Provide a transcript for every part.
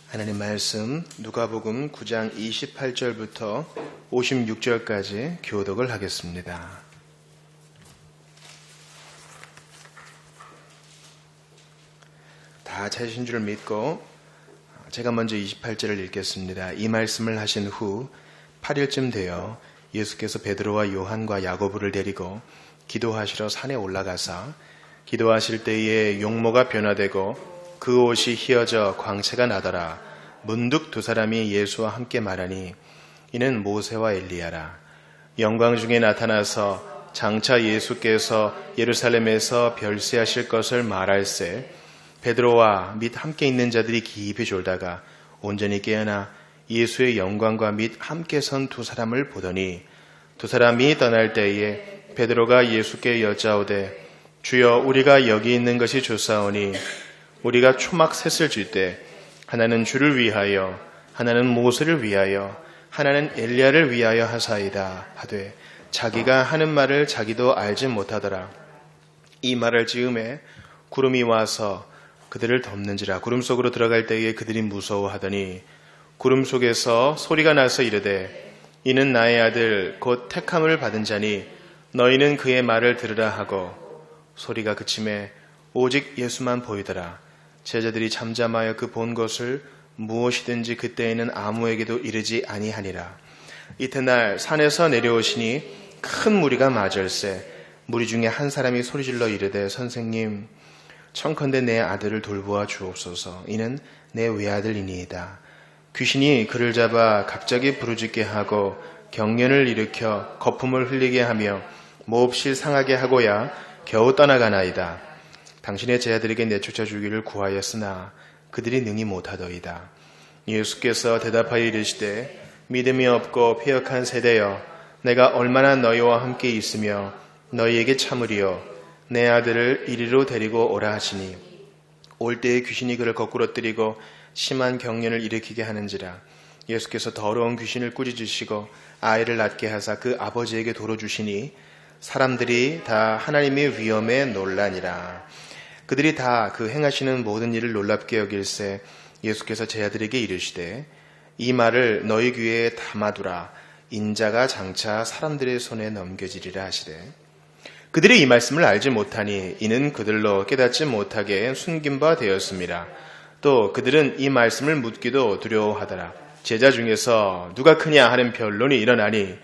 하나님 말씀 누가복음 9장 28절부터 56절까지 교독을 하겠습니다. 다 찾으신 줄 믿고 제가 먼저 28절을 읽겠습니다. 이 말씀을 하신 후 8일쯤 되어 예수께서 베드로와 요한과 야고보를 데리고 기도하시러 산에 올라가사 기도하실 때에 용모가 변화되고 그 옷이 휘어져 광채가 나더라. 문득 두 사람이 예수와 함께 말하니 이는 모세와 엘리야라. 영광 중에 나타나서 장차 예수께서 예루살렘에서 별세하실 것을 말할세 베드로와 및 함께 있는 자들이 깊이 졸다가 온전히 깨어나 예수의 영광과 및 함께 선 두 사람을 보더니 두 사람이 떠날 때에 베드로가 예수께 여짜오되 주여 우리가 여기 있는 것이 좋사오니 우리가 초막 셋을 질 때 하나는 주를 위하여 하나는 모세를 위하여 하나는 엘리야를 위하여 하사이다 하되 자기가 하는 말을 자기도 알지 못하더라. 이 말을 지음에 구름이 와서 그들을 덮는지라. 구름 속으로 들어갈 때에 그들이 무서워하더니 구름 속에서 소리가 나서 이르되 이는 나의 아들 곧 택함을 받은 자니 너희는 그의 말을 들으라 하고 소리가 그침에 오직 예수만 보이더라. 제자들이 잠잠하여 그 본 것을 무엇이든지 그때에는 아무에게도 이르지 아니하니라. 이튿날 산에서 내려오시니 큰 무리가 맞을세 무리 중에 한 사람이 소리질러 이르되 선생님 청컨대 내 아들을 돌보아 주옵소서. 이는 내 외아들이니이다. 귀신이 그를 잡아 갑자기 부르짖게 하고 경련을 일으켜 거품을 흘리게 하며 몹시 상하게 하고야 겨우 떠나가나이다. 당신의 제자들에게 내쫓아 주기를 구하였으나 그들이 능히 못하더이다. 예수께서 대답하여 이르시되 믿음이 없고 패역한 세대여 내가 얼마나 너희와 함께 있으며 너희에게 참으리요 내 아들을 이리로 데리고 오라 하시니 올 때에 귀신이 그를 거꾸로 뜨리고 심한 경련을 일으키게 하는지라. 예수께서 더러운 귀신을 꾸짖으시고 아이를 낳게 하사 그 아버지에게 도로 주시니 사람들이 다 하나님의 위엄에 놀라니라. 그들이 다 그 행하시는 모든 일을 놀랍게 여길세 예수께서 제자들에게 이르시되 이 말을 너희 귀에 담아두라. 인자가 장차 사람들의 손에 넘겨지리라 하시되 그들이 이 말씀을 알지 못하니 이는 그들로 깨닫지 못하게 숨긴 바 되었습니다. 또 그들은 이 말씀을 묻기도 두려워하더라. 제자 중에서 누가 크냐 하는 변론이 일어나니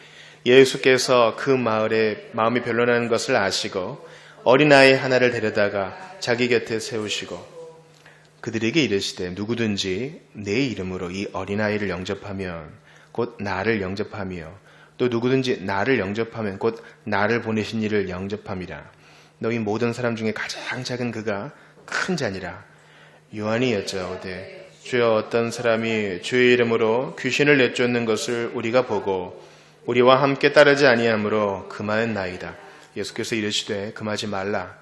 예수께서 그 마을에 마음이 변론하는 것을 아시고 어린아이 하나를 데려다가 자기 곁에 세우시고 그들에게 이르시되 누구든지 내 이름으로 이 어린아이를 영접하면 곧 나를 영접하며 또 누구든지 나를 영접하면 곧 나를 보내신 이를 영접함이라. 너희 모든 사람 중에 가장 작은 그가 큰 자니라. 요한이 여짜오되 주여 어떤 사람이 주의 이름으로 귀신을 내쫓는 것을 우리가 보고 우리와 함께 따르지 아니하므로 금하였나이다. 예수께서 이르시되 금하지 말라.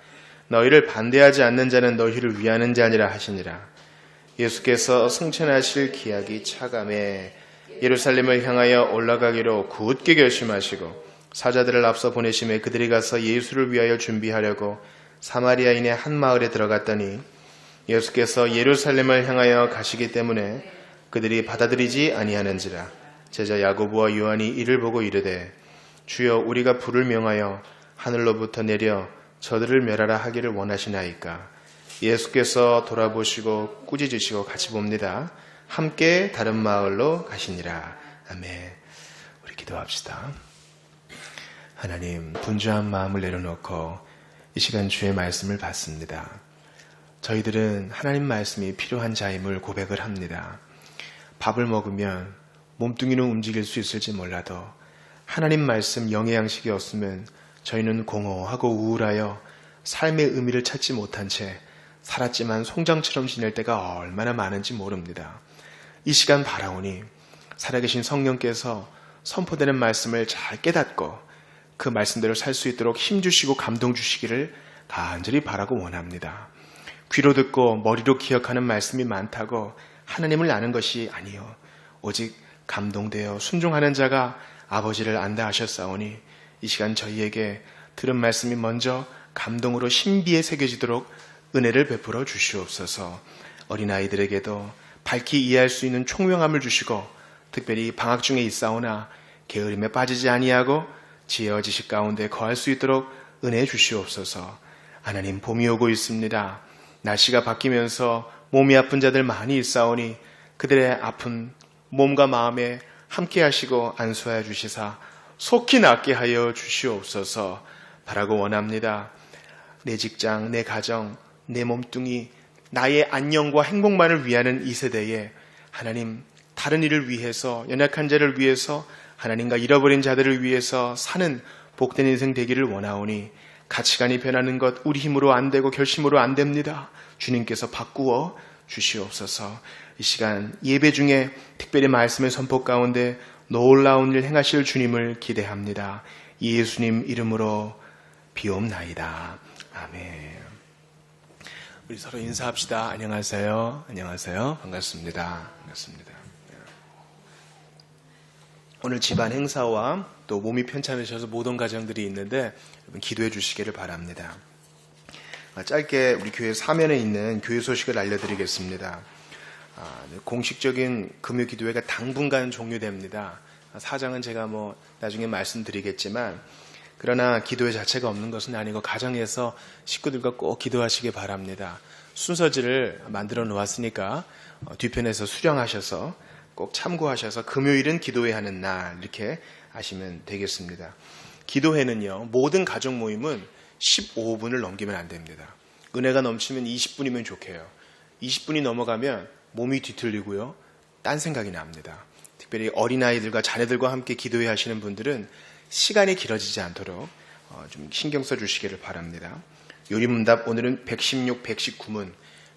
너희를 반대하지 않는 자는 너희를 위하는 자니라 하시니라. 예수께서 승천하실 기약이 차감해 예루살렘을 향하여 올라가기로 굳게 결심하시고 사자들을 앞서 보내심에 그들이 가서 예수를 위하여 준비하려고 사마리아인의 한 마을에 들어갔더니 예수께서 예루살렘을 향하여 가시기 때문에 그들이 받아들이지 아니하는지라. 제자 야고보와 요한이 이를 보고 이르되 주여 우리가 불을 명하여 하늘로부터 내려 저들을 멸하라 하기를 원하시나이까. 예수께서 돌아보시고 꾸짖으시고 같이 봅니다. 함께 다른 마을로 가시니라. 아멘. 우리 기도합시다. 하나님, 분주한 마음을 내려놓고 이 시간 주의 말씀을 받습니다. 저희들은 하나님 말씀이 필요한 자임을 고백을 합니다. 밥을 먹으면 몸뚱이는 움직일 수 있을지 몰라도 하나님 말씀 영의 양식이 없으면 저희는 공허하고 우울하여 삶의 의미를 찾지 못한 채 살았지만 송장처럼 지낼 때가 얼마나 많은지 모릅니다. 이 시간 바라오니 살아계신 성령께서 선포되는 말씀을 잘 깨닫고 그 말씀대로 살 수 있도록 힘주시고 감동 주시기를 간절히 바라고 원합니다. 귀로 듣고 머리로 기억하는 말씀이 많다고 하나님을 아는 것이 아니요 오직 감동되어 순종하는 자가 아버지를 안다 하셨사오니 이 시간 저희에게 들은 말씀이 먼저 감동으로 신비에 새겨지도록 은혜를 베풀어 주시옵소서. 어린아이들에게도 밝히 이해할 수 있는 총명함을 주시고 특별히 방학 중에 있사오나 게으름에 빠지지 아니하고 지혜와 지식 가운데 거할 수 있도록 은혜 주시옵소서. 하나님, 봄이 오고 있습니다. 날씨가 바뀌면서 몸이 아픈 자들 많이 있사오니 그들의 아픈 몸과 마음에 함께 하시고 안수하여 주시사 속히 낫게 하여 주시옵소서 바라고 원합니다. 내 직장, 내 가정, 내 몸뚱이, 나의 안녕과 행복만을 위하는 이 세대에 하나님, 다른 일을 위해서, 연약한 자를 위해서, 하나님과 잃어버린 자들을 위해서 사는 복된 인생 되기를 원하오니 가치관이 변하는 것 우리 힘으로 안 되고 결심으로 안 됩니다. 주님께서 바꾸어 주시옵소서. 이 시간 예배 중에 특별히 말씀의 선포 가운데 놀라운 일 행하실 주님을 기대합니다. 예수님 이름으로 비옵나이다. 아멘. 우리 서로 인사합시다. 안녕하세요. 안녕하세요. 반갑습니다. 반갑습니다. 오늘 집안 행사와 또 몸이 편찮으셔서 못 온 가정들이 있는데 여러분 기도해 주시기를 바랍니다. 짧게 우리 교회 사면에 있는 교회 소식을 알려드리겠습니다. 공식적인 금요 기도회가 당분간 종료됩니다. 사정은 제가 나중에 말씀드리겠지만 그러나 기도회 자체가 없는 것은 아니고 가정에서 식구들과 꼭 기도하시기 바랍니다. 순서지를 만들어 놓았으니까 뒤편에서 수령하셔서 꼭 참고하셔서 금요일은 기도회 하는 날 이렇게 아시면 되겠습니다. 기도회는요, 모든 가족 모임은 15분을 넘기면 안 됩니다. 은혜가 넘치면 20분이면 좋게요. 20분이 넘어가면 몸이 뒤틀리고요, 딴 생각이 납니다. 특별히 어린아이들과 자녀들과 함께 기도회 하시는 분들은 시간이 길어지지 않도록 좀 신경 써주시기를 바랍니다. 요리문답 오늘은 116, 119문,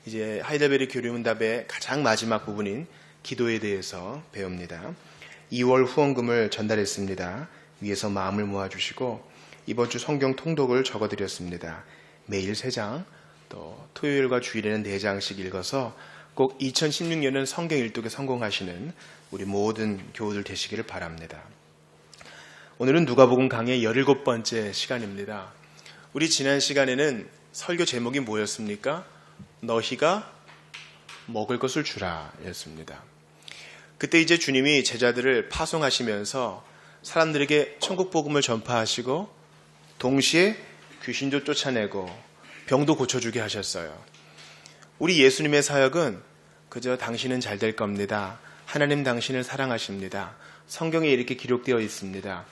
이제 하이델베르 교리문답의 가장 마지막 부분인 기도에 대해서 배웁니다. 2월 후원금을 전달했습니다. 위에서 마음을 모아주시고 이번 주 성경 통독을 적어드렸습니다. 매일 3장, 또 토요일과 주일에는 4장씩 읽어서 꼭 2016년은 성경 일독에 성공하시는 우리 모든 교우들 되시기를 바랍니다. 오늘은 누가복음 강의 17번째 시간입니다. 우리 지난 시간에는 설교 제목이 뭐였습니까? 너희가 먹을 것을 주라 였습니다. 그때 이제 주님이 제자들을 파송하시면서 사람들에게 천국 복음을 전파하시고 동시에 귀신도 쫓아내고 병도 고쳐주게 하셨어요. 우리 예수님의 사역은 그저 당신은 잘 될 겁니다. 하나님 당신을 사랑하십니다. 성경에 이렇게 기록되어 있습니다.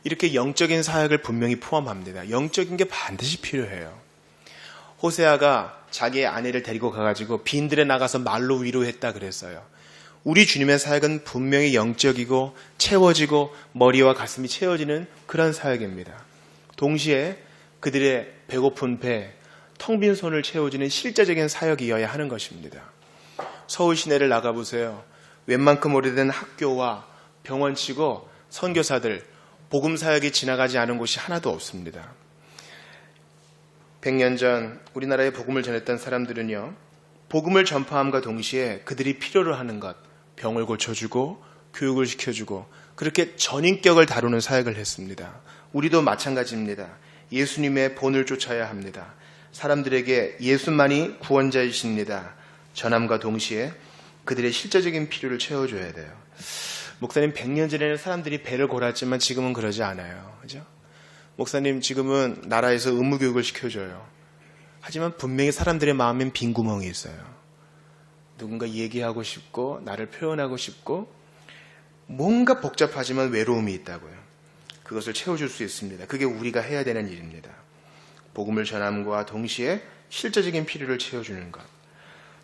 이렇게 영적인 사역을 분명히 포함합니다. 영적인 게 반드시 필요해요. 호세아가 자기의 아내를 데리고 가가지고 빈들에 나가서 말로 위로했다 그랬어요. 우리 주님의 사역은 분명히 영적이고 채워지고 머리와 가슴이 채워지는 그런 사역입니다. 동시에 그들의 배고픈 배, 텅 빈 손을 채워주는 실제적인 사역이어야 하는 것입니다. 서울 시내를 나가보세요. 웬만큼 오래된 학교와 병원치고 선교사들, 복음 사역이 지나가지 않은 곳이 하나도 없습니다. 100년 전 우리나라에 복음을 전했던 사람들은요, 복음을 전파함과 동시에 그들이 필요로 하는 것, 병을 고쳐주고 교육을 시켜주고 그렇게 전인격을 다루는 사역을 했습니다. 우리도 마찬가지입니다. 예수님의 본을 쫓아야 합니다. 사람들에게 예수만이 구원자이십니다. 전함과 동시에 그들의 실제적인 필요를 채워줘야 돼요. 목사님, 100년 전에는 사람들이 배를 골았지만 지금은 그러지 않아요. 그죠? 목사님, 지금은 나라에서 의무교육을 시켜줘요. 하지만 분명히 사람들의 마음엔 빈 구멍이 있어요. 누군가 얘기하고 싶고 나를 표현하고 싶고 뭔가 복잡하지만 외로움이 있다고요. 그것을 채워줄 수 있습니다. 그게 우리가 해야 되는 일입니다. 복음을 전함과 동시에 실제적인 필요를 채워주는 것.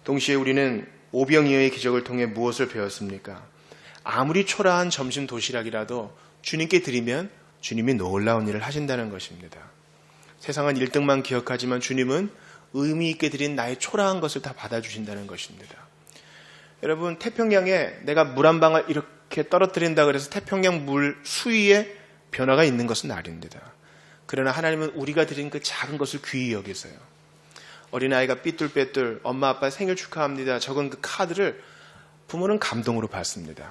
동시에 우리는 오병이어의 기적을 통해 무엇을 배웠습니까? 아무리 초라한 점심 도시락이라도 주님께 드리면 주님이 놀라운 일을 하신다는 것입니다. 세상은 1등만 기억하지만 주님은 의미 있게 드린 나의 초라한 것을 다 받아주신다는 것입니다. 여러분, 태평양에 내가 물 한 방울 이렇게 떨어뜨린다 그래서 태평양 물 수위에 변화가 있는 것은 아닙니다. 그러나 하나님은 우리가 드린 그 작은 것을 귀히 여기세요. 어린아이가 삐뚤빼뚤 엄마 아빠 생일 축하합니다 적은 그 카드를 부모는 감동으로 받습니다.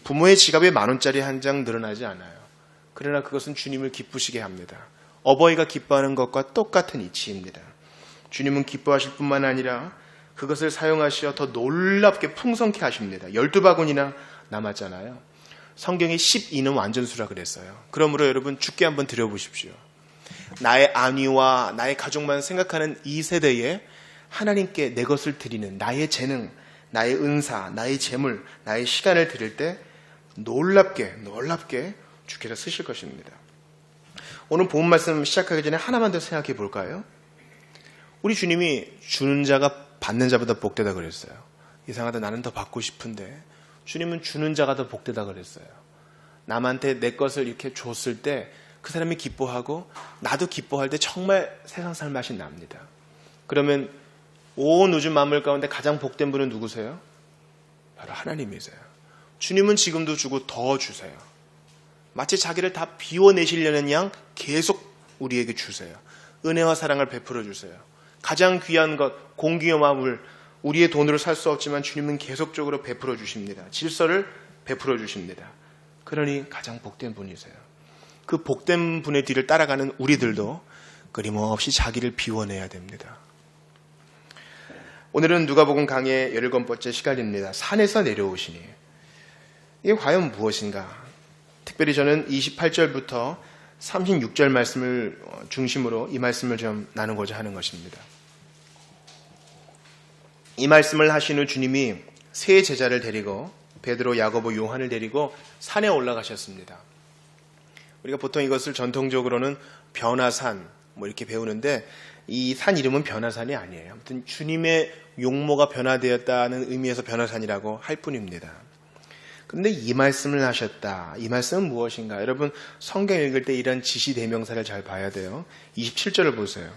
부모의 지갑에 10,000원짜리 한 장 늘어나지 않아요. 그러나 그것은 주님을 기쁘시게 합니다. 어버이가 기뻐하는 것과 똑같은 이치입니다. 주님은 기뻐하실 뿐만 아니라 그것을 사용하시어 더 놀랍게 풍성케 하십니다. 12바구니나 남았잖아요. 성경에 12는 완전수라 그랬어요. 그러므로 여러분 주께 한번 드려보십시오. 나의 안위와 나의 가족만 생각하는 이 세대에 하나님께 내 것을 드리는 나의 재능, 나의 은사, 나의 재물, 나의 시간을 드릴 때 놀랍게 주께서 쓰실 것입니다. 오늘 본문 말씀 시작하기 전에 하나만 더 생각해 볼까요? 우리 주님이 주는 자가 받는 자보다 복되다 그랬어요. 이상하다, 나는 더 받고 싶은데 주님은 주는 자가 더 복되다 그랬어요. 남한테 내 것을 이렇게 줬을 때 그 사람이 기뻐하고 나도 기뻐할 때 정말 세상 살 맛이 납니다. 그러면 온 우주 만물 가운데 가장 복된 분은 누구세요? 바로 하나님이세요. 주님은 지금도 주고 더 주세요. 마치 자기를 다 비워내시려는 양 계속 우리에게 주세요. 은혜와 사랑을 베풀어 주세요. 가장 귀한 것, 공기와 물, 우리의 돈으로 살 수 없지만 주님은 계속적으로 베풀어 주십니다. 질서를 베풀어 주십니다. 그러니 가장 복된 분이세요. 그 복된 분의 뒤를 따라가는 우리들도 끊임없이 자기를 비워내야 됩니다. 오늘은 누가복음 강의 17번째 시간입니다. 산에서 내려오시니. 이게 과연 무엇인가? 특별히 저는 28절부터 36절 말씀을 중심으로 이 말씀을 좀 나누고자 하는 것입니다. 이 말씀을 하신 후 주님이 세 제자를 데리고 베드로, 야고보, 요한을 데리고 산에 올라가셨습니다. 우리가 보통 이것을 전통적으로는 변화산 이렇게 배우는데 이 산 이름은 변화산이 아니에요. 아무튼 주님의 용모가 변화되었다는 의미에서 변화산이라고 할 뿐입니다. 그런데 이 말씀을 하셨다. 이 말씀은 무엇인가? 여러분 성경 읽을 때 이런 지시대명사를 잘 봐야 돼요. 27절을 보세요.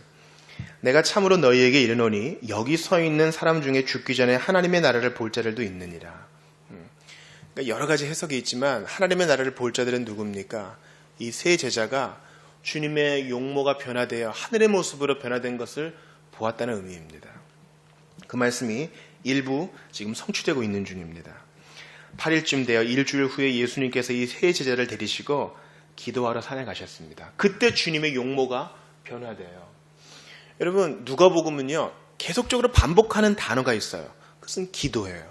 내가 참으로 너희에게 이르노니 여기 서 있는 사람 중에 죽기 전에 하나님의 나라를 볼 자들도 있느니라. 그러니까 여러 가지 해석이 있지만 하나님의 나라를 볼 자들은 누굽니까? 이 세 제자가 주님의 용모가 변화되어 하늘의 모습으로 변화된 것을 보았다는 의미입니다. 그 말씀이 일부 지금 성취되고 있는 중입니다. 8일쯤 되어 일주일 후에 예수님께서 이 세 제자를 데리시고 기도하러 산에 가셨습니다. 그때 주님의 용모가 변화돼요. 여러분 누가복음은요 계속적으로 반복하는 단어가 있어요. 그것은 기도예요.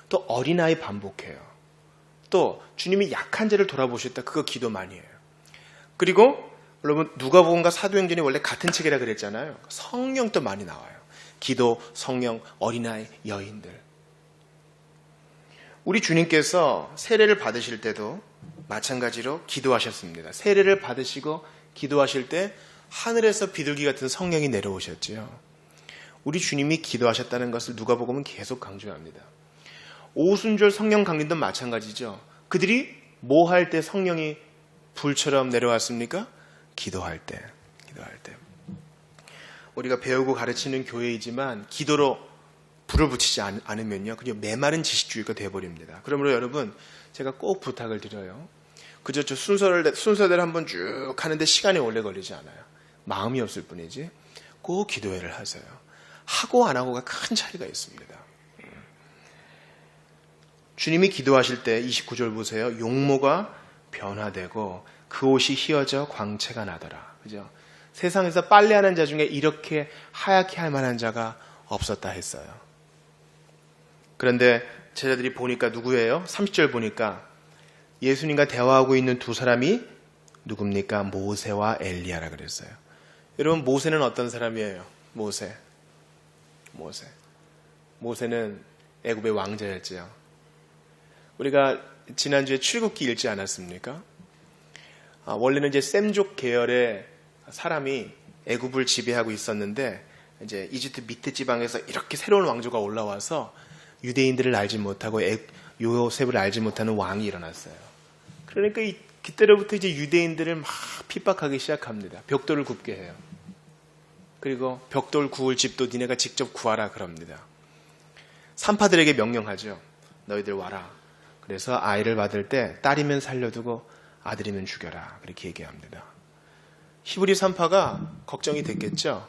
또 어린아이 반복해요. 또 주님이 약한 자를 돌아보셨다. 그거 기도만이에요. 그리고 여러분 누가복음과 사도행전이 원래 같은 책이라 그랬잖아요. 성령도 많이 나와요. 기도, 성령, 어린아이, 여인들. 우리 주님께서 세례를 받으실 때도 마찬가지로 기도하셨습니다. 세례를 받으시고 기도하실 때 하늘에서 비둘기 같은 성령이 내려오셨지요. 우리 주님이 기도하셨다는 것을 누가복음은 계속 강조합니다. 오순절 성령 강림도 마찬가지죠. 그들이 뭐 할 때 성령이 불처럼 내려왔습니까? 기도할 때. 우리가 배우고 가르치는 교회이지만 기도로 불을 붙이지 않으면요. 그냥 메마른 지식주의가 되어버립니다. 그러므로 여러분 제가 꼭 부탁을 드려요. 그저 저 순서대로 한번 쭉 하는데 시간이 오래 걸리지 않아요. 마음이 없을 뿐이지 꼭 기도회를 하세요. 하고 안 하고가 큰 차이가 있습니다. 주님이 기도하실 때 29절 보세요. 용모가 변화되고 그 옷이 휘어져 광채가 나더라. 그죠? 세상에서 빨래하는 자 중에 이렇게 하얗게 할 만한 자가 없었다 했어요. 그런데 제자들이 보니까 누구예요? 30절 보니까 예수님과 대화하고 있는 두 사람이 누굽니까? 모세와 엘리야라 그랬어요. 여러분 모세는 어떤 사람이에요? 모세는 애굽의 왕자였지요. 우리가 지난주에 출애굽기 읽지 않았습니까? 원래는 이제 셈족 계열의 사람이 애굽을 지배하고 있었는데 이제 이집트 밑에 지방에서 이렇게 새로운 왕조가 올라와서 유대인들을 알지 못하고 요셉을 알지 못하는 왕이 일어났어요. 그러니까 그때로부터 이제 유대인들을 막 핍박하기 시작합니다. 벽돌을 굽게 해요. 그리고 벽돌 구울 집도 니네가 직접 구하라 그럽니다. 산파들에게 명령하죠. 너희들 와라. 그래서 아이를 받을 때 딸이면 살려두고 아들이면 죽여라. 그렇게 얘기합니다. 히브리 산파가 걱정이 됐겠죠.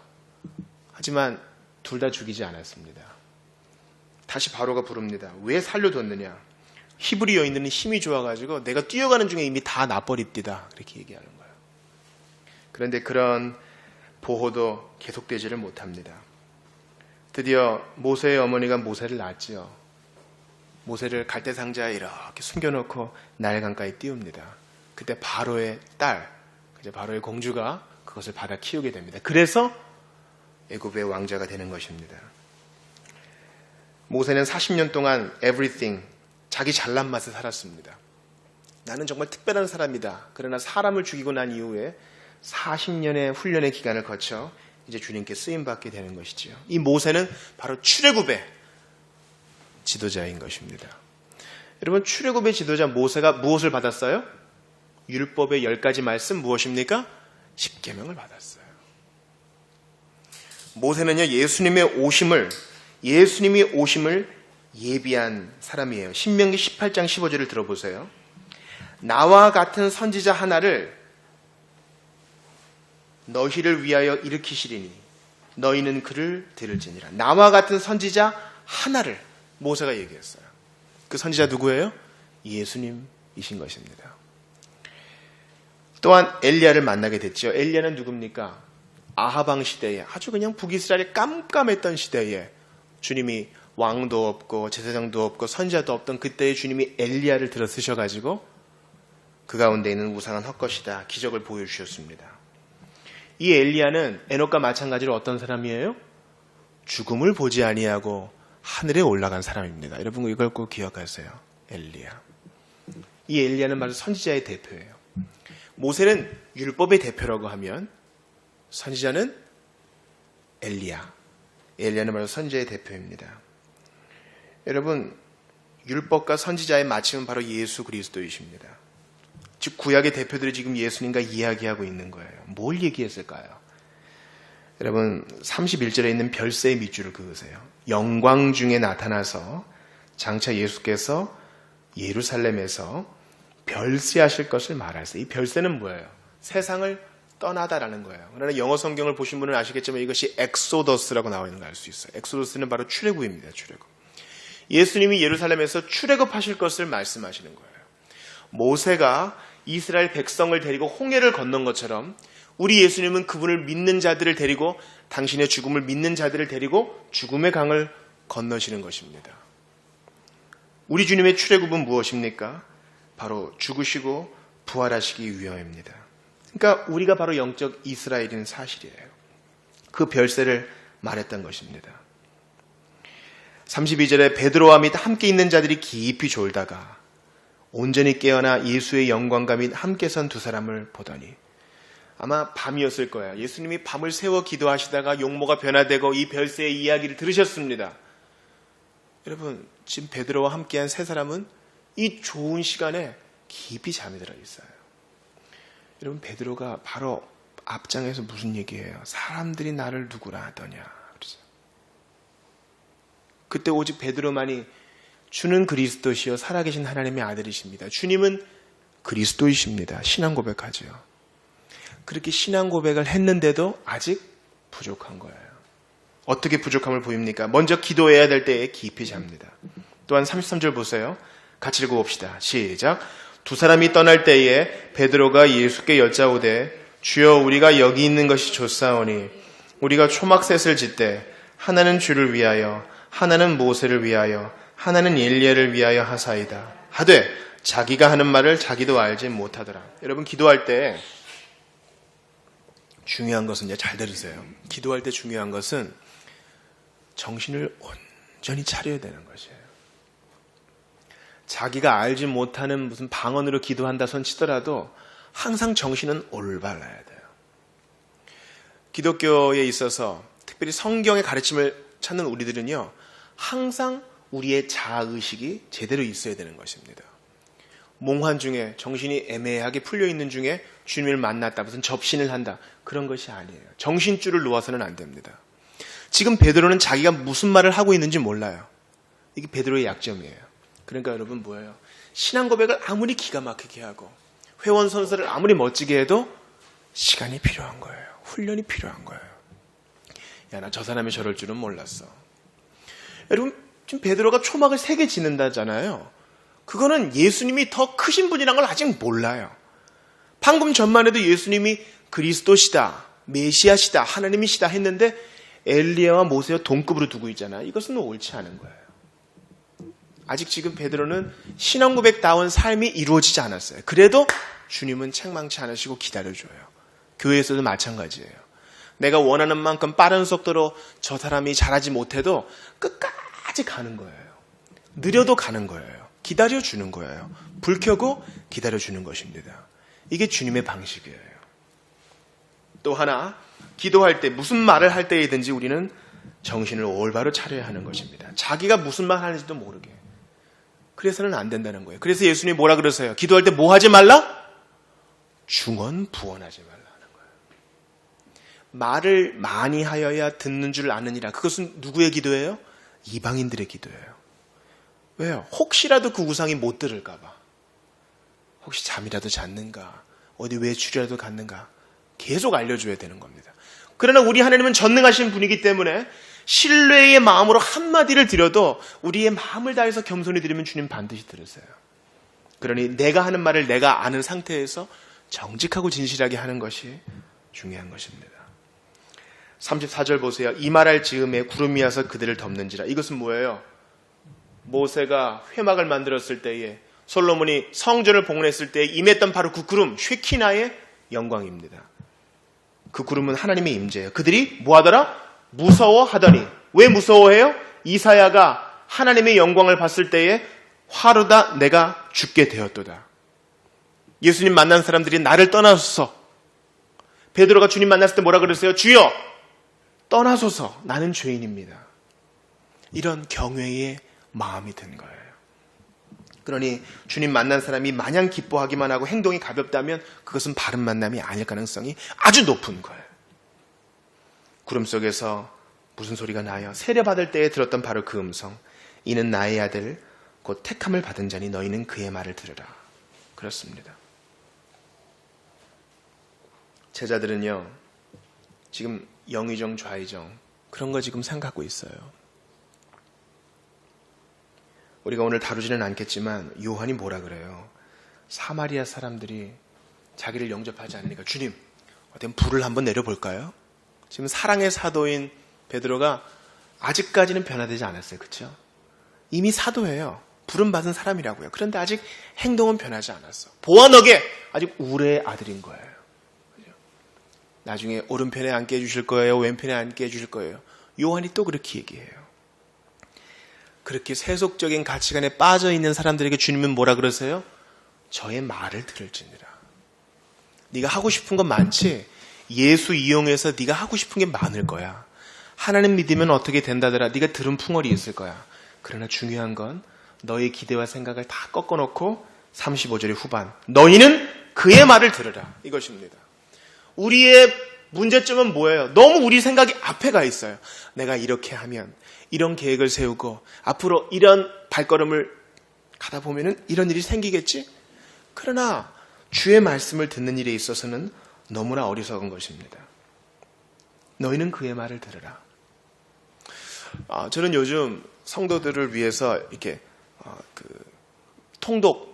하지만 둘 다 죽이지 않았습니다. 다시 바로가 부릅니다. 왜 살려뒀느냐. 히브리 여인들은 힘이 좋아가지고 내가 뛰어가는 중에 이미 다 나버립디다. 그렇게 얘기하는 거예요. 그런데 그런 보호도 계속되지를 못합니다. 드디어 모세의 어머니가 모세를 낳았지요. 모세를 갈대상자에 이렇게 숨겨놓고 나일 강가에 띄웁니다. 그때 바로의 딸, 이제 바로의 공주가 그것을 받아 키우게 됩니다. 그래서 애굽의 왕자가 되는 것입니다. 모세는 40년 동안 everything, 자기 잘난 맛에 살았습니다. 나는 정말 특별한 사람이다. 그러나 사람을 죽이고 난 이후에 40년의 훈련의 기간을 거쳐 이제 주님께 쓰임받게 되는 것이지요. 이 모세는 바로 출애굽의 지도자인 것입니다. 여러분, 출애굽의 지도자 모세가 무엇을 받았어요? 율법의 10가지 말씀 무엇입니까? 십계명을 받았어요. 모세는요, 예수님이 오심을 예비한 사람이에요. 신명기 18장 15절을 들어보세요. 나와 같은 선지자 하나를 너희를 위하여 일으키시리니 너희는 그를 들을지니라. 나와 같은 선지자 하나를 모세가 얘기했어요. 그 선지자 누구예요? 예수님이신 것입니다. 또한 엘리야를 만나게 됐죠. 엘리야는 누굽니까? 아하방 시대에, 아주 그냥 북이스라엘이 깜깜했던 시대에 주님이 왕도 없고 제사장도 없고 선지자도 없던 그때에 주님이 엘리야를 들어 쓰셔가지고 그 가운데 있는 우상은 헛것이다, 기적을 보여주셨습니다. 이 엘리야는 에녹과 마찬가지로 어떤 사람이에요? 죽음을 보지 아니하고 하늘에 올라간 사람입니다. 여러분 이걸 꼭 기억하세요. 엘리야. 이 엘리야는 바로 선지자의 대표예요. 모세는 율법의 대표라고 하면 선지자는 엘리야. 엘리야는 바로 선지자의 대표입니다. 여러분, 율법과 선지자의 마침은 바로 예수 그리스도이십니다. 즉 구약의 대표들이 지금 예수님과 이야기하고 있는 거예요. 뭘 얘기했을까요? 여러분 31절에 있는 별새의 밑줄을 그으세요. 영광 중에 나타나서 장차 예수께서 예루살렘에서 별세하실 것을 말하세요. 이 별세는 뭐예요? 세상을 떠나다라는 거예요. 그러나 영어 성경을 보신 분은 아시겠지만 이것이 엑소더스라고 나와 있는 걸 알 수 있어요. 엑소더스는 바로 출애굽입니다. 출애굽. 예수님이 예루살렘에서 출애굽하실 것을 말씀하시는 거예요. 모세가 이스라엘 백성을 데리고 홍해를 건넌 것처럼 우리 예수님은 그분을 믿는 자들을 데리고 당신의 죽음을 믿는 자들을 데리고 죽음의 강을 건너시는 것입니다. 우리 주님의 출애굽은 무엇입니까? 바로 죽으시고 부활하시기 위함입니다. 그러니까 우리가 바로 영적 이스라엘인 사실이에요. 그 별세를 말했던 것입니다. 32절에 베드로와 및 함께 있는 자들이 깊이 졸다가 온전히 깨어나 예수의 영광과 및 함께 선 두 사람을 보더니, 아마 밤이었을 거예요. 예수님이 밤을 새워 기도하시다가 용모가 변화되고 이 별세의 이야기를 들으셨습니다. 여러분, 지금 베드로와 함께한 세 사람은 이 좋은 시간에 깊이 잠이 들어 있어요. 여러분, 베드로가 바로 앞장에서 무슨 얘기예요? 사람들이 나를 누구라 하더냐. 그래서 그때 오직 베드로만이 주는 그리스도시요 살아계신 하나님의 아들이십니다. 주님은 그리스도이십니다. 신앙 고백하죠. 그렇게 신앙 고백을 했는데도 아직 부족한 거예요. 어떻게 부족함을 보입니까? 먼저 기도해야 될 때에 깊이 잡니다. 또한 33절 보세요. 같이 읽어봅시다. 시작. 두 사람이 떠날 때에 베드로가 예수께 여짜오되 주여 우리가 여기 있는 것이 좋사오니 우리가 초막셋을 짓되 하나는 주를 위하여 하나는 모세를 위하여 하나는 엘리야를 위하여 하사이다. 하되 자기가 하는 말을 자기도 알지 못하더라. 여러분 기도할 때 중요한 것은 잘 들으세요. 기도할 때 중요한 것은 정신을 온전히 차려야 되는 것이에요. 자기가 알지 못하는 무슨 방언으로 기도한다 손 치더라도 항상 정신은 올바라야 돼요. 기독교에 있어서 특별히 성경의 가르침을 찾는 우리들은요, 항상 우리의 자아의식이 제대로 있어야 되는 것입니다. 몽환 중에 정신이 애매하게 풀려있는 중에 주님을 만났다, 무슨 접신을 한다, 그런 것이 아니에요. 정신줄을 놓아서는 안 됩니다. 지금 베드로는 자기가 무슨 말을 하고 있는지 몰라요. 이게 베드로의 약점이에요. 그러니까 여러분 뭐예요? 신앙 고백을 아무리 기가 막히게 하고 회원선서를 아무리 멋지게 해도 시간이 필요한 거예요. 훈련이 필요한 거예요. 야, 나 저 사람이 저럴 줄은 몰랐어. 여러분 지금 베드로가 초막을 3개 짓는다잖아요. 그거는 예수님이 더 크신 분이란 걸 아직 몰라요. 방금 전만 해도 예수님이 그리스도시다, 메시아시다, 하나님이시다 했는데 엘리야와 모세와 동급으로 두고 있잖아. 이것은 옳지 않은 거예요. 아직 지금 베드로는 신앙 고백다운 삶이 이루어지지 않았어요. 그래도 주님은 책망치 않으시고 기다려줘요. 교회에서도 마찬가지예요. 내가 원하는 만큼 빠른 속도로 저 사람이 잘하지 못해도 끝까지 가는 거예요. 느려도 가는 거예요. 기다려주는 거예요. 불 켜고 기다려주는 것입니다. 이게 주님의 방식이에요. 또 하나, 기도할 때 무슨 말을 할 때이든지 우리는 정신을 올바로 차려야 하는 것입니다. 자기가 무슨 말 하는지도 모르게. 그래서는 안 된다는 거예요. 그래서 예수님이 뭐라 그러세요? 기도할 때 뭐 하지 말라? 중언부언하지 말라 하는 거예요. 말을 많이 하여야 듣는 줄 아느니라. 그것은 누구의 기도예요? 이방인들의 기도예요. 왜요? 혹시라도 그 우상이 못 들을까 봐. 혹시 잠이라도 잤는가? 어디 외출이라도 갔는가? 계속 알려줘야 되는 겁니다. 그러나 우리 하나님은 전능하신 분이기 때문에 신뢰의 마음으로 한마디를 드려도 우리의 마음을 다해서 겸손히 드리면 주님 반드시 들으세요. 그러니 내가 하는 말을 내가 아는 상태에서 정직하고 진실하게 하는 것이 중요한 것입니다. 34절 보세요. 이 말할 즈음에 구름이 와서 그들을 덮는지라. 이것은 뭐예요? 모세가 회막을 만들었을 때에 솔로몬이 성전을 봉헌했을 때에 임했던 바로 그 구름, 쉐키나의 영광입니다. 그 구름은 하나님의 임재예요. 그들이 뭐하더라? 무서워하더니. 왜 무서워해요? 이사야가 하나님의 영광을 봤을 때에 화로다 내가 죽게 되었도다. 예수님 만난 사람들이 나를 떠나소서. 베드로가 주님 만났을 때 뭐라 그랬어요? 주여 떠나소서 나는 죄인입니다. 이런 경외의 마음이 든 거예요. 그러니 주님 만난 사람이 마냥 기뻐하기만 하고 행동이 가볍다면 그것은 바른 만남이 아닐 가능성이 아주 높은 거예요. 구름 속에서 무슨 소리가 나요? 세례받을 때에 들었던 바로 그 음성. 이는 나의 아들 곧 택함을 받은 자니 너희는 그의 말을 들으라. 그렇습니다. 제자들은요. 지금 영의정 좌의정 그런 거 지금 생각하고 있어요. 우리가 오늘 다루지는 않겠지만 요한이 뭐라 그래요? 사마리아 사람들이 자기를 영접하지 않으니까 주님 어떤 불을 한번 내려볼까요? 지금 사랑의 사도인 베드로가 아직까지는 변화되지 않았어요. 그렇죠? 이미 사도예요. 부름 받은 사람이라고요. 그런데 아직 행동은 변하지 않았어. 보아너게 아직 우레의 아들인 거예요. 그렇죠? 나중에 오른편에 앉게 해주실 거예요. 왼편에 앉게 해주실 거예요. 요한이 또 그렇게 얘기해요. 그렇게 세속적인 가치관에 빠져있는 사람들에게 주님은 뭐라 그러세요? 저의 말을 들을지니라. 네가 하고 싶은 건 많지? 예수 이용해서 네가 하고 싶은 게 많을 거야. 하나님 믿으면 어떻게 된다더라. 네가 들은 풍월이 있을 거야. 그러나 중요한 건 너의 기대와 생각을 다 꺾어놓고 35절의 후반 너희는 그의 말을 들으라. 이것입니다. 우리의 문제점은 뭐예요? 너무 우리 생각이 앞에 가 있어요. 내가 이렇게 하면 이런 계획을 세우고 앞으로 이런 발걸음을 가다 보면은 이런 일이 생기겠지? 그러나 주의 말씀을 듣는 일에 있어서는 너무나 어리석은 것입니다. 너희는 그의 말을 들으라. 저는 요즘 성도들을 위해서 이렇게 통독을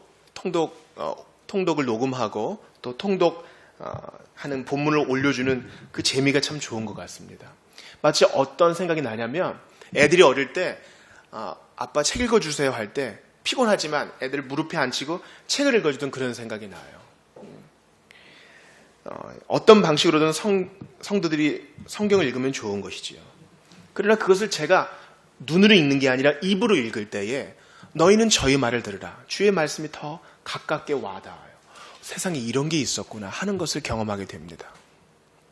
녹음하고 또 통독하는 본문을 올려주는 그 재미가 참 좋은 것 같습니다. 마치 어떤 생각이 나냐면 애들이 어릴 때 아빠 책 읽어주세요 할 때 피곤하지만 애들 무릎에 앉히고 책을 읽어주던 그런 생각이 나요. 어떤 방식으로든 성도들이 성경을 읽으면 좋은 것이지요. 그러나 그것을 제가 눈으로 읽는 게 아니라 입으로 읽을 때에 너희는 저희 말을 들으라. 주의 말씀이 더 가깝게 와닿아요. 세상에 이런 게 있었구나 하는 것을 경험하게 됩니다.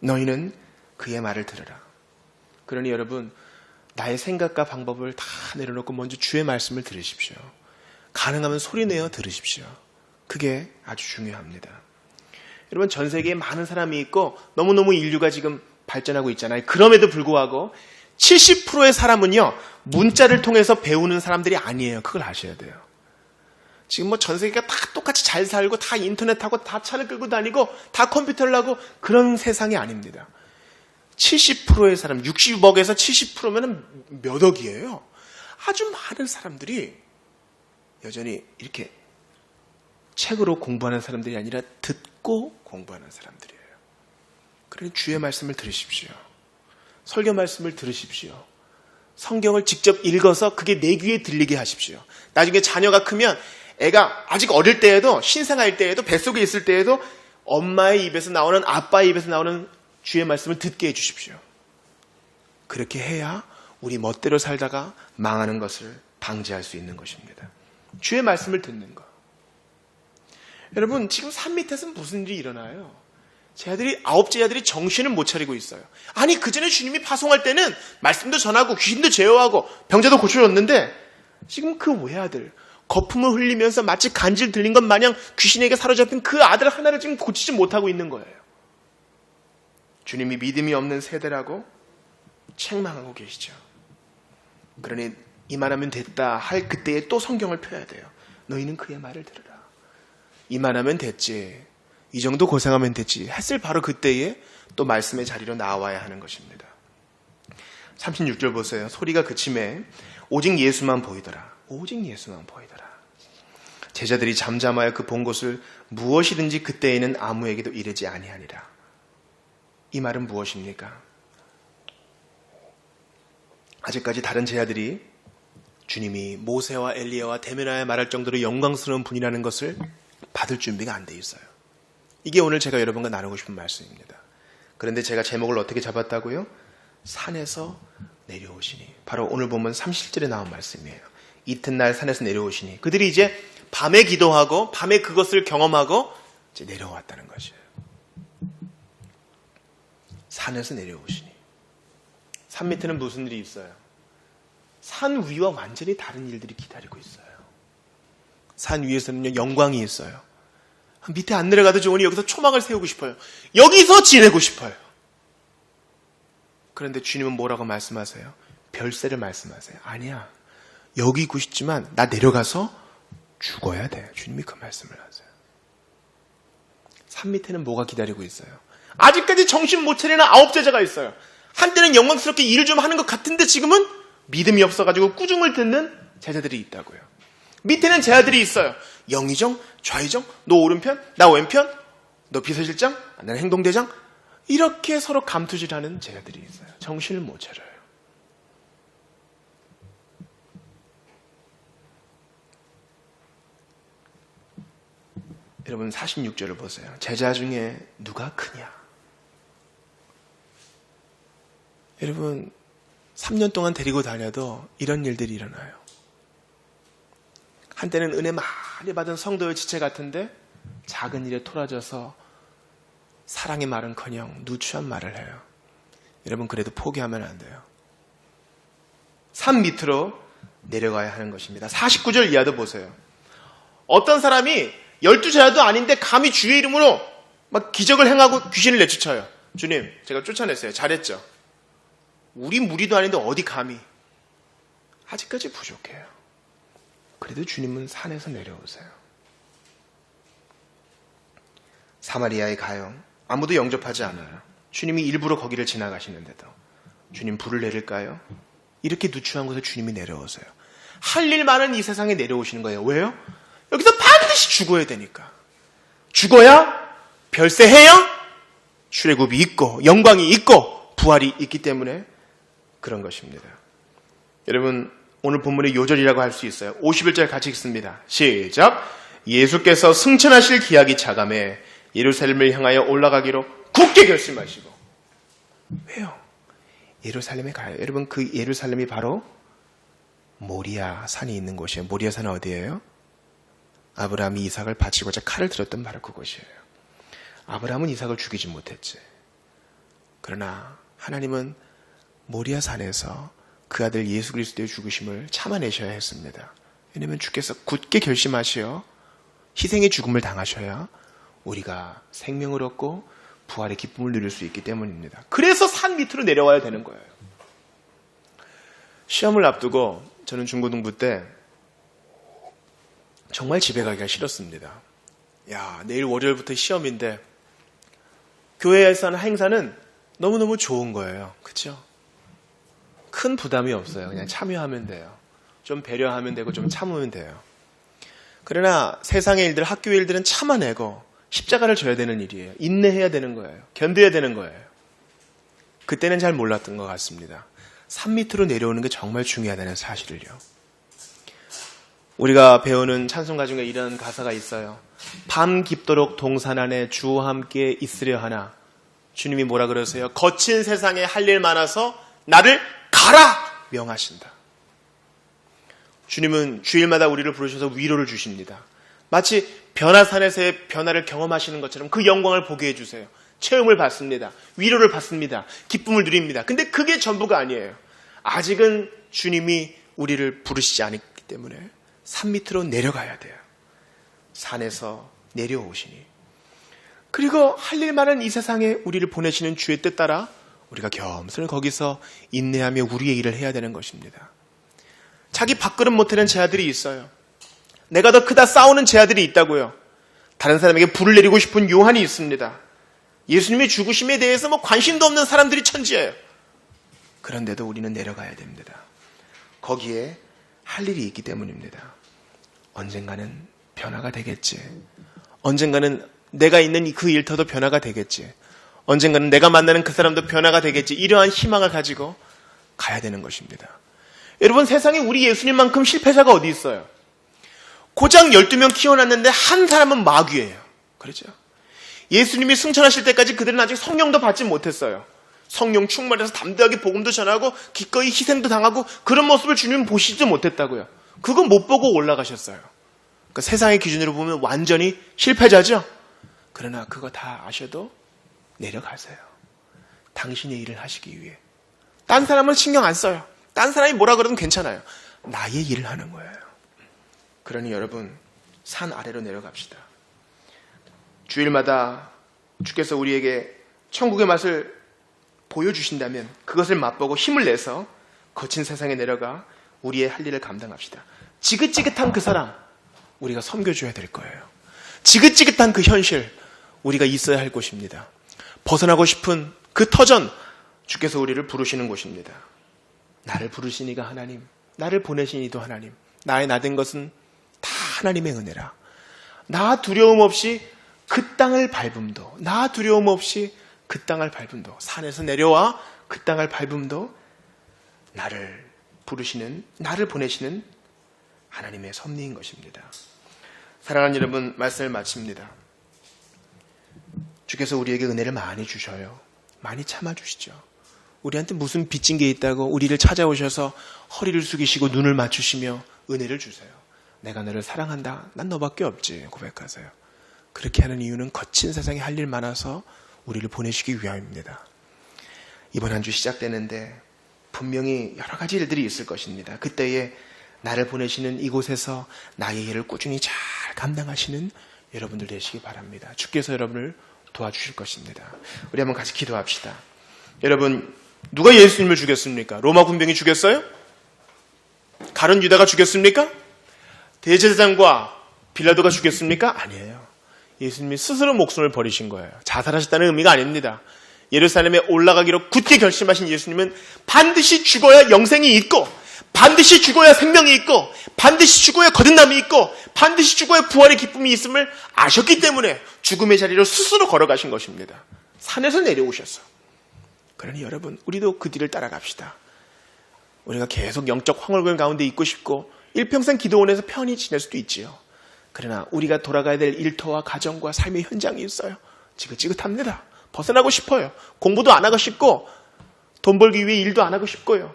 너희는 그의 말을 들으라. 그러니 여러분 나의 생각과 방법을 다 내려놓고 먼저 주의 말씀을 들으십시오. 가능하면 소리내어 들으십시오. 그게 아주 중요합니다. 여러분 전 세계에 많은 사람이 있고 너무너무 인류가 지금 발전하고 있잖아요. 그럼에도 불구하고 70%의 사람은요 문자를 통해서 배우는 사람들이 아니에요. 그걸 아셔야 돼요. 지금 뭐 전 세계가 다 똑같이 잘 살고 다 인터넷하고 다 차를 끌고 다니고 다 컴퓨터를 하고 그런 세상이 아닙니다. 70%의 사람, 60억에서 70%면 몇 억이에요. 아주 많은 사람들이 여전히 이렇게 책으로 공부하는 사람들이 아니라 듣고 공부하는 사람들이에요. 그러니 주의 말씀을 들으십시오. 설교 말씀을 들으십시오. 성경을 직접 읽어서 그게 내 귀에 들리게 하십시오. 나중에 자녀가 크면 애가 아직 어릴 때에도, 신생아일 때에도, 뱃속에 있을 때에도 엄마의 입에서 나오는, 아빠의 입에서 나오는 주의 말씀을 듣게 해주십시오. 그렇게 해야 우리 멋대로 살다가 망하는 것을 방지할 수 있는 것입니다. 주의 말씀을 듣는 것. 여러분, 지금 산 밑에서 무슨 일이 일어나요? 아홉째 아들이 정신을 못 차리고 있어요. 아니, 그전에 주님이 파송할 때는 말씀도 전하고 귀신도 제어하고 병자도 고쳐줬는데 지금 그 외아들, 거품을 흘리면서 마치 간질 들린 것 마냥 귀신에게 사로잡힌 그 아들 하나를 지금 고치지 못하고 있는 거예요. 주님이 믿음이 없는 세대라고 책망하고 계시죠. 그러니 이만하면 됐다 할 그때에 또 성경을 펴야 돼요. 너희는 그의 말을 들으라. 이만하면 됐지, 이 정도 고생하면 됐지 했을 바로 그때에 또 말씀의 자리로 나와야 하는 것입니다. 36절 보세요. 소리가 그침에 오직 예수만 보이더라. 오직 예수만 보이더라. 제자들이 잠잠하여 그 본 것을 무엇이든지 그때에는 아무에게도 이르지 아니하니라. 이 말은 무엇입니까? 아직까지 다른 제자들이 주님이 모세와 엘리야와 대면하여 말할 정도로 영광스러운 분이라는 것을 받을 준비가 안 돼 있어요. 이게 오늘 제가 여러분과 나누고 싶은 말씀입니다. 그런데 제가 제목을 어떻게 잡았다고요? 산에서 내려오시니. 바로 오늘 보면 30절에 나온 말씀이에요. 이튿날 산에서 내려오시니. 그들이 이제 밤에 기도하고 밤에 그것을 경험하고 이제 내려왔다는 것이에요. 산에서 내려오시니. 산 밑에는 무슨 일이 있어요? 산 위와 완전히 다른 일들이 기다리고 있어요. 산 위에서는요, 영광이 있어요. 밑에 안 내려가도 좋으니 여기서 초막을 세우고 싶어요. 여기서 지내고 싶어요. 그런데 주님은 뭐라고 말씀하세요? 별세를 말씀하세요. 아니야, 여기 있고 싶지만 나 내려가서 죽어야 돼. 주님이 그 말씀을 하세요. 산 밑에는 뭐가 기다리고 있어요? 아직까지 정신 못 차리는 9제자가 있어요. 한때는 영광스럽게 일을 좀 하는 것 같은데 지금은 믿음이 없어가지고 꾸중을 듣는 제자들이 있다고요. 밑에는 제자들이 있어요. 영의정, 좌의정, 너 오른편, 나 왼편, 너 비서실장, 나는 행동대장. 이렇게 서로 감투질하는 제자들이 있어요. 정신을 못 차려요. 여러분 46절을 보세요. 제자 중에 누가 크냐? 여러분 3년 동안 데리고 다녀도 이런 일들이 일어나요. 한때는 은혜 많이 받은 성도의 지체 같은데 작은 일에 토라져서 사랑의 말은커녕 누추한 말을 해요. 여러분 그래도 포기하면 안 돼요. 산 밑으로 내려가야 하는 것입니다. 49절 이하도 보세요. 어떤 사람이 12제자도 아닌데 감히 주의 이름으로 막 기적을 행하고 귀신을 내쫓아요. 주님, 제가 쫓아냈어요. 잘했죠. 우리 무리도 아닌데 어디 감히. 아직까지 부족해요. 그래도 주님은 산에서 내려오세요. 사마리아에 가요. 아무도 영접하지 않아요. 주님이 일부러 거기를 지나가시는데도 주님 불을 내릴까요? 이렇게 누추한 곳에 주님이 내려오세요. 할 일 많은 이 세상에 내려오시는 거예요. 왜요? 여기서 반드시 죽어야 되니까. 죽어야 별세해야 출애굽이 있고 영광이 있고 부활이 있기 때문에 그런 것입니다. 여러분 오늘 본문의 요절이라고 할 수 있어요. 51절 같이 읽습니다. 시작. 예수께서 승천하실 기약이 차감해 예루살렘을 향하여 올라가기로 굳게 결심하시고. 왜요? 예루살렘에 가요. 여러분 그 예루살렘이 바로 모리아 산이 있는 곳이에요. 모리아 산은 어디예요? 아브라함이 이삭을 바치고자 칼을 들었던 바로 그곳이에요. 아브라함은 이삭을 죽이지 못했지. 그러나 하나님은 모리아 산에서 그 아들 예수 그리스도의 죽으심을 참아내셔야 했습니다. 왜냐하면 주께서 굳게 결심하시어 희생의 죽음을 당하셔야 우리가 생명을 얻고 부활의 기쁨을 누릴 수 있기 때문입니다. 그래서 산 밑으로 내려와야 되는 거예요. 시험을 앞두고 저는 중고등부 때 정말 집에 가기가 싫었습니다. 야, 내일 월요일부터 시험인데 교회에서 하는 행사는 너무너무 좋은 거예요. 그렇죠? 큰 부담이 없어요. 그냥 참여하면 돼요. 좀 배려하면 되고 좀 참으면 돼요. 그러나 세상의 일들, 학교의 일들은 참아내고 십자가를 져야 되는 일이에요. 인내해야 되는 거예요. 견뎌야 되는 거예요. 그때는 잘 몰랐던 것 같습니다. 산 밑으로 내려오는 게 정말 중요하다는 사실을요. 우리가 배우는 찬송가 중에 이런 가사가 있어요. 밤 깊도록 동산 안에 주와 함께 있으려 하나. 주님이 뭐라 그러세요? 거친 세상에 할 일 많아서 나를 가라 명하신다. 주님은 주일마다 우리를 부르셔서 위로를 주십니다. 마치 변화산에서의 변화를 경험하시는 것처럼 그 영광을 보게 해주세요. 체험을 받습니다. 위로를 받습니다. 기쁨을 누립니다. 근데 그게 전부가 아니에요. 아직은 주님이 우리를 부르시지 않았기 때문에 산 밑으로 내려가야 돼요. 산에서 내려오시니. 그리고 할 일 많은 이 세상에 우리를 보내시는 주의 뜻 따라 우리가 겸손히 거기서 인내하며 우리의 일을 해야 되는 것입니다. 자기 밥그릇 못하는 제아들이 있어요. 내가 더 크다 싸우는 제아들이 있다고요. 다른 사람에게 불을 내리고 싶은 요한이 있습니다. 예수님의 죽으심에 대해서 관심도 없는 사람들이 천지예요. 그런데도 우리는 내려가야 됩니다. 거기에 할 일이 있기 때문입니다. 언젠가는 변화가 되겠지. 언젠가는 내가 있는 그 일터도 변화가 되겠지. 언젠가는 내가 만나는 그 사람도 변화가 되겠지. 이러한 희망을 가지고 가야 되는 것입니다. 여러분, 세상에 우리 예수님만큼 실패자가 어디 있어요? 고작 12명 키워놨는데 한 사람은 마귀예요. 그렇죠? 예수님이 승천하실 때까지 그들은 아직 성령도 받지 못했어요. 성령 충만해서 담대하게 복음도 전하고 기꺼이 희생도 당하고 그런 모습을 주님은 보시지도 못했다고요. 그거 못 보고 올라가셨어요. 그러니까 세상의 기준으로 보면 완전히 실패자죠. 그러나 그거 다 아셔도 내려가세요. 당신의 일을 하시기 위해. 딴 사람은 신경 안 써요. 딴 사람이 뭐라 그러든 괜찮아요. 나의 일을 하는 거예요. 그러니 여러분, 산 아래로 내려갑시다. 주일마다 주께서 우리에게 천국의 맛을 보여주신다면 그것을 맛보고 힘을 내서 거친 세상에 내려가 우리의 할 일을 감당합시다. 지긋지긋한 그 사람 우리가 섬겨줘야 될 거예요. 지긋지긋한 그 현실 우리가 있어야 할 곳입니다. 벗어나고 싶은 그 터전 주께서 우리를 부르시는 곳입니다. 나를 부르시니가 하나님, 나를 보내신 이도 하나님, 나의 나된 것은 다 하나님의 은혜라. 나 두려움 없이 그 땅을 밟음도, 나 두려움 없이 그 땅을 밟음도, 산에서 내려와 그 땅을 밟음도 나를 부르시는, 나를 보내시는 하나님의 섭리인 것입니다. 사랑하는 여러분, 말씀을 마칩니다. 주께서 우리에게 은혜를 많이 주셔요. 많이 참아주시죠. 우리한테 무슨 빚진 게 있다고 우리를 찾아오셔서 허리를 숙이시고 눈을 맞추시며 은혜를 주세요. 내가 너를 사랑한다. 난 너밖에 없지. 고백하세요. 그렇게 하는 이유는 거친 세상에 할 일 많아서 우리를 보내시기 위함입니다. 이번 한 주 시작되는데 분명히 여러 가지 일들이 있을 것입니다. 그때에 나를 보내시는 이곳에서 나의 일을 꾸준히 잘 감당하시는 여러분들 되시기 바랍니다. 주께서 여러분을 도와주실 것입니다. 우리 한번 같이 기도합시다. 여러분, 누가 예수님을 죽였습니까? 로마 군병이 죽였어요? 가룟 유다가 죽였습니까? 대제사장과 빌라도가 죽였습니까? 아니에요. 예수님이 스스로 목숨을 버리신 거예요. 자살하셨다는 의미가 아닙니다. 예루살렘에 올라가기로 굳게 결심하신 예수님은 반드시 죽어야 영생이 있고, 반드시 죽어야 생명이 있고, 반드시 죽어야 거듭남이 있고, 반드시 죽어야 부활의 기쁨이 있음을 아셨기 때문에 죽음의 자리로 스스로 걸어가신 것입니다. 산에서 내려오셨어. 그러니 여러분, 우리도 그 뒤를 따라갑시다. 우리가 계속 영적 황홀관 가운데 있고 싶고 일평생 기도원에서 편히 지낼 수도 있지요. 그러나 우리가 돌아가야 될 일터와 가정과 삶의 현장이 있어요. 지긋지긋합니다. 벗어나고 싶어요. 공부도 안 하고 싶고 돈 벌기 위해 일도 안 하고 싶고요.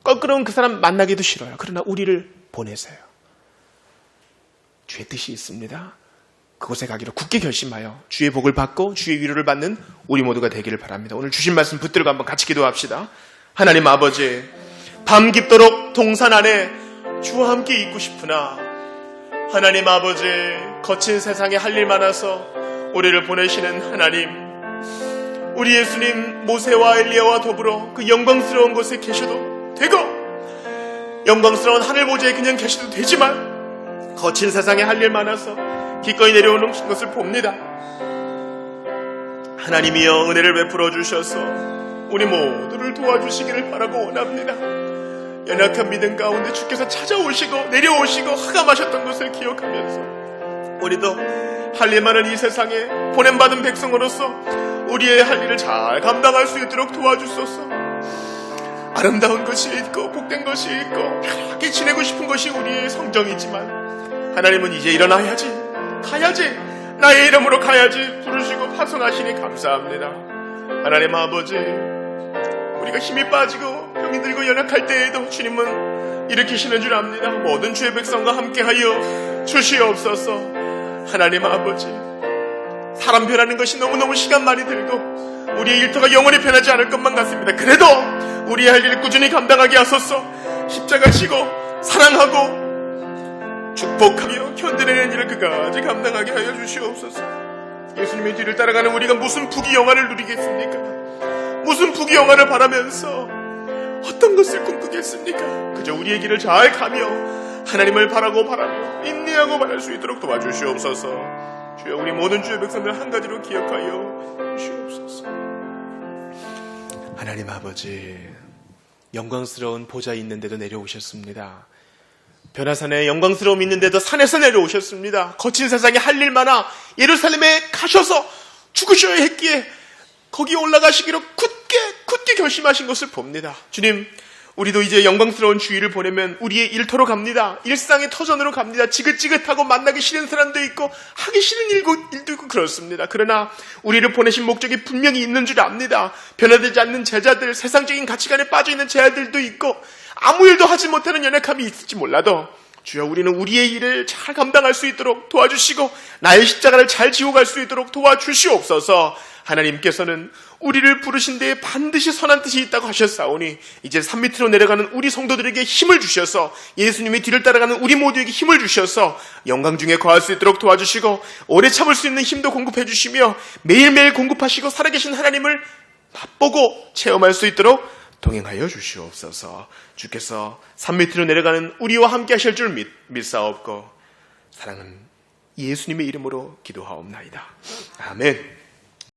껄끄러운 그 사람 만나기도 싫어요. 그러나 우리를 보내세요. 주의 뜻이 있습니다. 그곳에 가기로 굳게 결심하여 주의 복을 받고 주의 위로를 받는 우리 모두가 되기를 바랍니다. 오늘 주신 말씀 붙들고 한번 같이 기도합시다. 하나님 아버지, 밤 깊도록 동산 안에 주와 함께 있고 싶으나 하나님 아버지, 거친 세상에 할 일 많아서 우리를 보내시는 하나님, 우리 예수님 모세와 엘리야와 더불어 그 영광스러운 곳에 계셔도 되고 영광스러운 하늘 보좌에 그냥 계셔도 되지만 거친 세상에 할 일 많아서 기꺼이 내려오는 것을 봅니다. 하나님이여 은혜를 베풀어 주셔서 우리 모두를 도와주시기를 바라고 원합니다. 연약한 믿음 가운데 주께서 찾아오시고 내려오시고 하감하셨던 것을 기억하면서 우리도 할 일 많은 이 세상에 보냄받은 백성으로서 우리의 할 일을 잘 감당할 수 있도록 도와주소서. 아름다운 것이 있고 복된 것이 있고 편하게 지내고 싶은 것이 우리의 성정이지만 하나님은 이제 일어나야지, 가야지, 나의 이름으로 가야지 부르시고 파송하시니 감사합니다. 하나님 아버지, 우리가 힘이 빠지고 병이 들고 연약할 때에도 주님은 일으키시는 줄 압니다. 모든 주의 백성과 함께하여 주시옵소서. 하나님 아버지, 사람 변하는 것이 너무너무 시간 많이 들고 우리의 일터가 영원히 변하지 않을 것만 같습니다. 그래도 우리의 할 일을 꾸준히 감당하게 하소서. 십자가 지고 사랑하고 축복하며 견뎌내는 일을 그까지 감당하게 하여 주시옵소서. 예수님의 뒤를 따라가는 우리가 무슨 부귀영화를 누리겠습니까? 무슨 부귀영화를 바라면서 어떤 것을 꿈꾸겠습니까? 그저 우리의 길을 잘 가며 하나님을 바라며 인내하고 바랄 수 있도록 도와주시옵소서. 주여, 우리 모든 주의 백성들 한 가지로 기억하여 주시옵소서. 하나님 아버지, 영광스러운 보좌 있는데도 내려오셨습니다. 변화산에 영광스러움이 있는데도 산에서 내려오셨습니다. 거친 세상에 할 일 많아 예루살렘에 가셔서 죽으셔야 했기에 거기에 올라가시기로 굳게 결심하신 것을 봅니다. 주님, 우리도 이제 영광스러운 주일을 보내면 우리의 일터로 갑니다. 일상의 터전으로 갑니다. 지긋지긋하고 만나기 싫은 사람도 있고 하기 싫은 일도 있고 그렇습니다. 그러나 우리를 보내신 목적이 분명히 있는 줄 압니다. 변화되지 않는 제자들, 세상적인 가치관에 빠져있는 제자들도 있고 아무 일도 하지 못하는 연약함이 있을지 몰라도 주여, 우리는 우리의 일을 잘 감당할 수 있도록 도와주시고 나의 십자가를 잘 지고 갈 수 있도록 도와주시옵소서. 하나님께서는 우리를 부르신 데에 반드시 선한 뜻이 있다고 하셨사오니 이제 산 밑으로 내려가는 우리 성도들에게 힘을 주셔서 예수님의 뒤를 따라가는 우리 모두에게 힘을 주셔서 영광 중에 거할 수 있도록 도와주시고 오래 참을 수 있는 힘도 공급해 주시며 매일매일 공급하시고 살아계신 하나님을 맛보고 체험할 수 있도록 동행하여 주시옵소서. 주께서 산 밑으로 내려가는 우리와 함께 하실 줄 믿사옵고 사랑은 예수님의 이름으로 기도하옵나이다. 아멘.